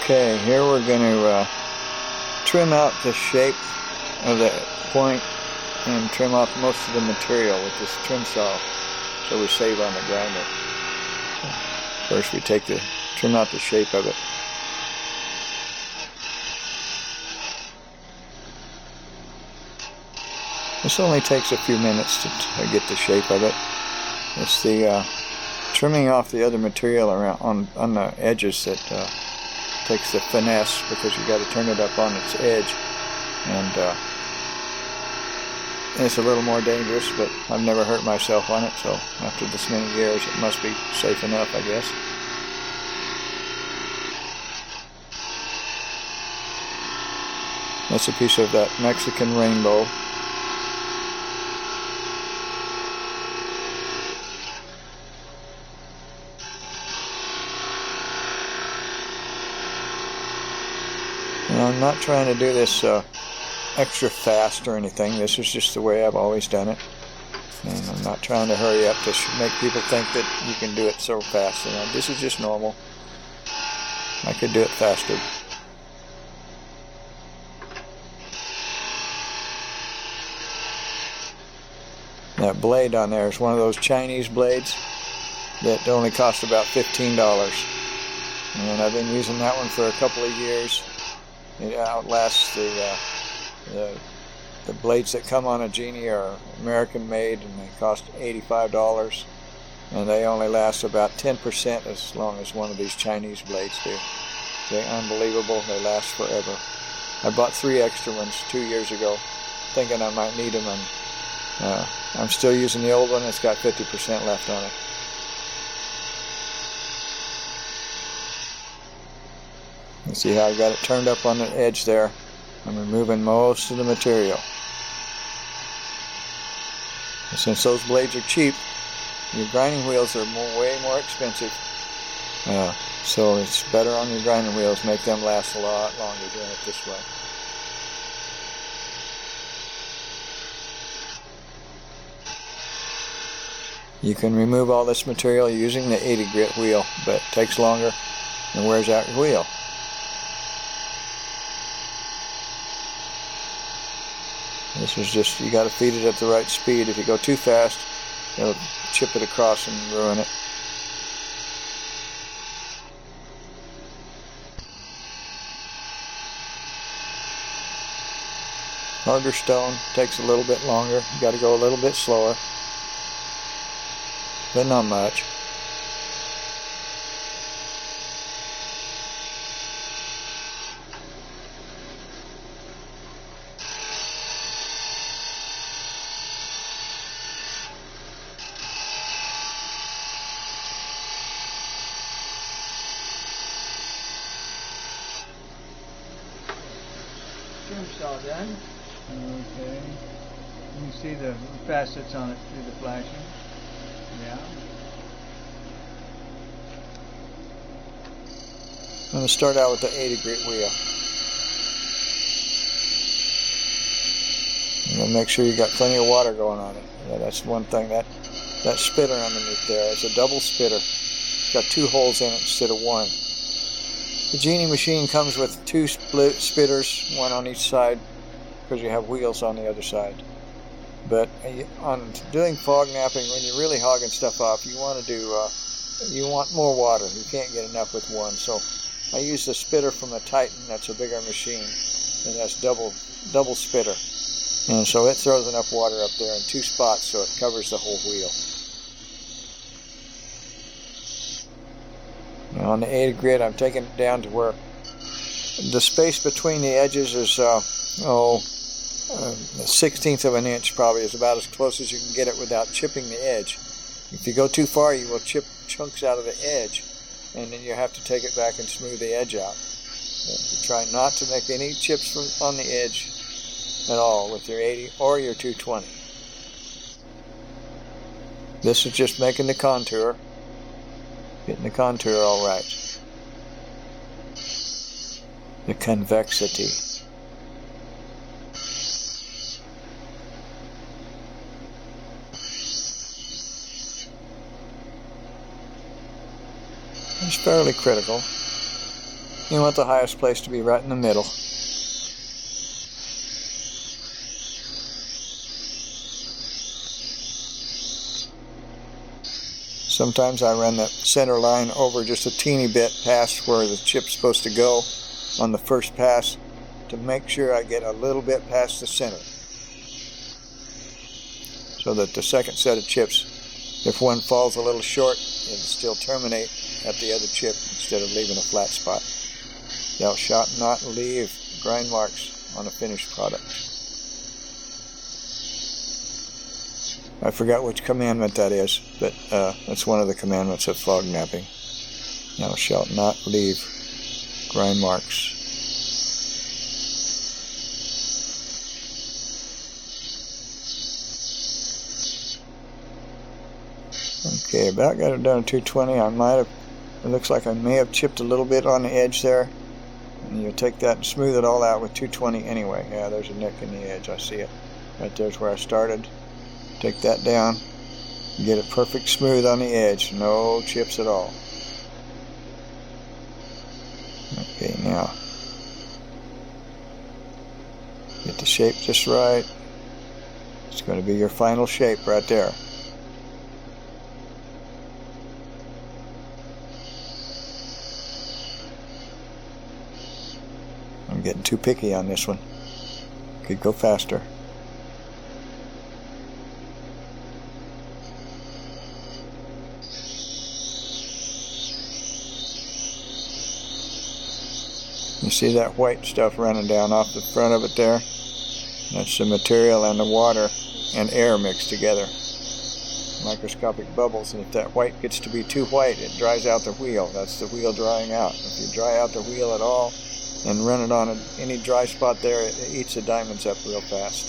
Okay, here we're going to trim out the shape of the point and trim off most of the material with this trim saw so we save on the grinder. First we trim out the shape of it. This only takes a few minutes to get the shape of it. It's the trimming off the other material around on the edges that takes the finesse, because you got to turn it up on its edge, and it's a little more dangerous, but I've never hurt myself on it, so after this many years it must be safe enough, I guess. That's a piece of that Mexican rainbow. And I'm not trying to do this extra fast or anything. This is just the way I've always done it. And I'm not trying to hurry up to make people think that you can do it so fast. And this is just normal. I could do it faster. That blade on there is one of those Chinese blades that only cost about $15. And I've been using that one for a couple of years. It outlasts the blades that come on a Genie are American made, and they cost $85, and they only last about 10% as long as one of these Chinese blades do. They're unbelievable. They last forever. I bought 3 extra ones 2 years ago, thinking I might need them, and I'm still using the old one. It's got 50% left on it. You see how I've got it turned up on the edge there. I'm removing most of the material. And since those blades are cheap, your grinding wheels are way more expensive. So it's better on your grinding wheels. Make them last a lot longer doing it this way. You can remove all this material using the 80 grit wheel, but it takes longer and wears out your wheel. This is just, you got to feed it at the right speed. If you go too fast, it'll chip it across and ruin it. Harder stone takes a little bit longer. You got to go a little bit slower, but not much. Trim saw done. Okay. You can see the facets on it through the flashing. Yeah. I'm going to start out with the 80 grit wheel. You're going to make sure you got plenty of water going on it. Yeah, that's one thing. That spitter underneath there is a double spitter. It's got 2 holes in it instead of 1. The Genie machine comes with 2 split spitters, one on each side, because you have wheels on the other side. But on doing fog napping, when you're really hogging stuff off, you want to you want more water. You can't get enough with one. So I use the spitter from the Titan. That's a bigger machine, and that's double spitter. And so it throws enough water up there in 2 spots, so it covers the whole wheel. Now on the 80 grit, I'm taking it down to where the space between the edges is a 1/16 of an inch, probably is about as close as you can get it without chipping the edge. If you go too far, you will chip chunks out of the edge, and then you have to take it back and smooth the edge out. You try not to make any chips on the edge at all with your 80 or your 220. This is just making the contour. Getting the contour all right. The convexity. It's fairly critical. You want the highest place to be right in the middle. Sometimes I run that center line over just a teeny bit past where the chip's supposed to go on the first pass to make sure I get a little bit past the center, so that the second set of chips, if one falls a little short, it'll still terminate at the other chip instead of leaving a flat spot. Thou shalt not leave grind marks on a finished product. I forgot which commandment that is, but that's one of the commandments of fog knapping. Thou shalt not leave grind marks. Okay, about got it down to 220. It looks like I may have chipped a little bit on the edge there. And you take that and smooth it all out with 220 anyway. Yeah, there's a nick in the edge. I see it. Right there's where I started. Take that down. Get it perfect smooth on the edge. No chips at all. Okay, now get the shape just right. It's going to be your final shape right there. I'm getting too picky on this one. Could go faster. You see that white stuff running down off the front of it there? That's the material and the water and air mixed together. Microscopic bubbles, and if that white gets to be too white, it dries out the wheel. That's the wheel drying out. If you dry out the wheel at all and run it on any dry spot there, it eats the diamonds up real fast.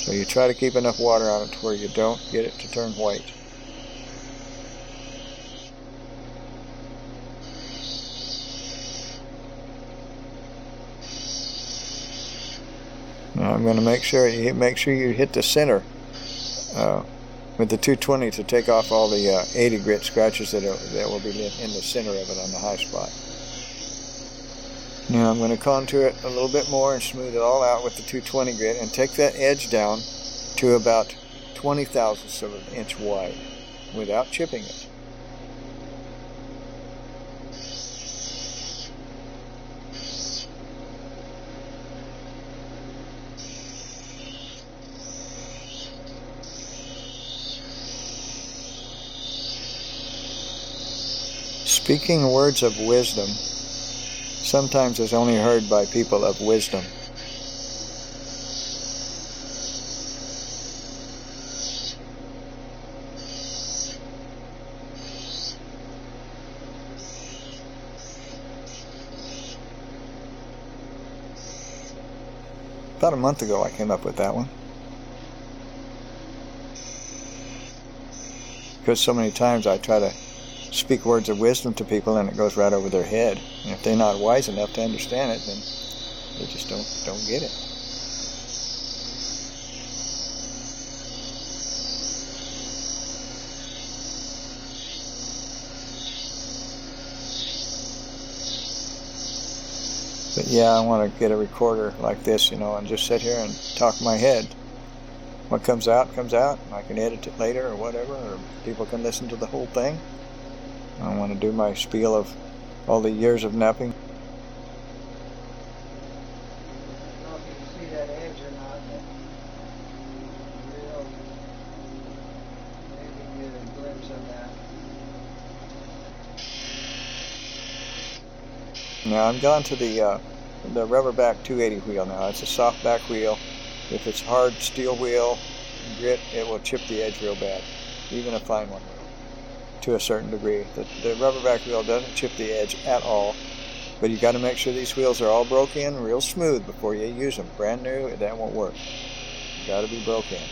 So you try to keep enough water on it to where you don't get it to turn white. Now I'm going to make sure you hit the center with the 220 to take off all the 80 grit scratches that will be in the center of it on the high spot. Now I'm going to contour it a little bit more and smooth it all out with the 220 grit and take that edge down to about 20 thousandths of an inch wide without chipping it. Speaking words of wisdom sometimes is only heard by people of wisdom. About a month ago I came up with that one. Because so many times I try to speak words of wisdom to people and it goes right over their head. And if they're not wise enough to understand it, then they just don't get it. But yeah, I want to get a recorder like this, and just sit here and talk my head. What comes out, comes out. I can edit it later or whatever, or people can listen to the whole thing. I want to do my spiel of all the years of knapping. I don't know if you can see that edge or not, but maybe get a glimpse of that. Now I'm gone to the rubber back 280 wheel now. It's a soft back wheel. If it's hard steel wheel, grit, it will chip the edge real bad, even a fine one will, to a certain degree. The rubber back wheel doesn't chip the edge at all, but you got to make sure these wheels are all broke in real smooth before you use them. Brand new, that won't work. You got to be broke in.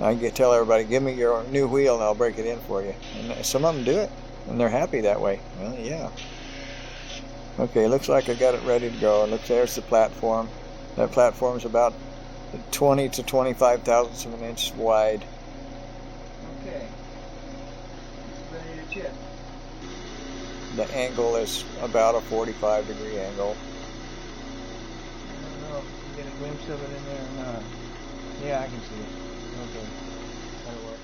I can tell everybody, give me your new wheel and I'll break it in for you. And some of them do it, and they're happy that way. Well, yeah. Okay, looks like I got it ready to go. Look, there's the platform. That platform is about 20 to 25 thousandths of an inch wide. Okay. It's ready to chip. The angle is about a 45-degree angle. I don't know if you get a glimpse of it in there or not. Yeah, I can see it. Okay, that'll work.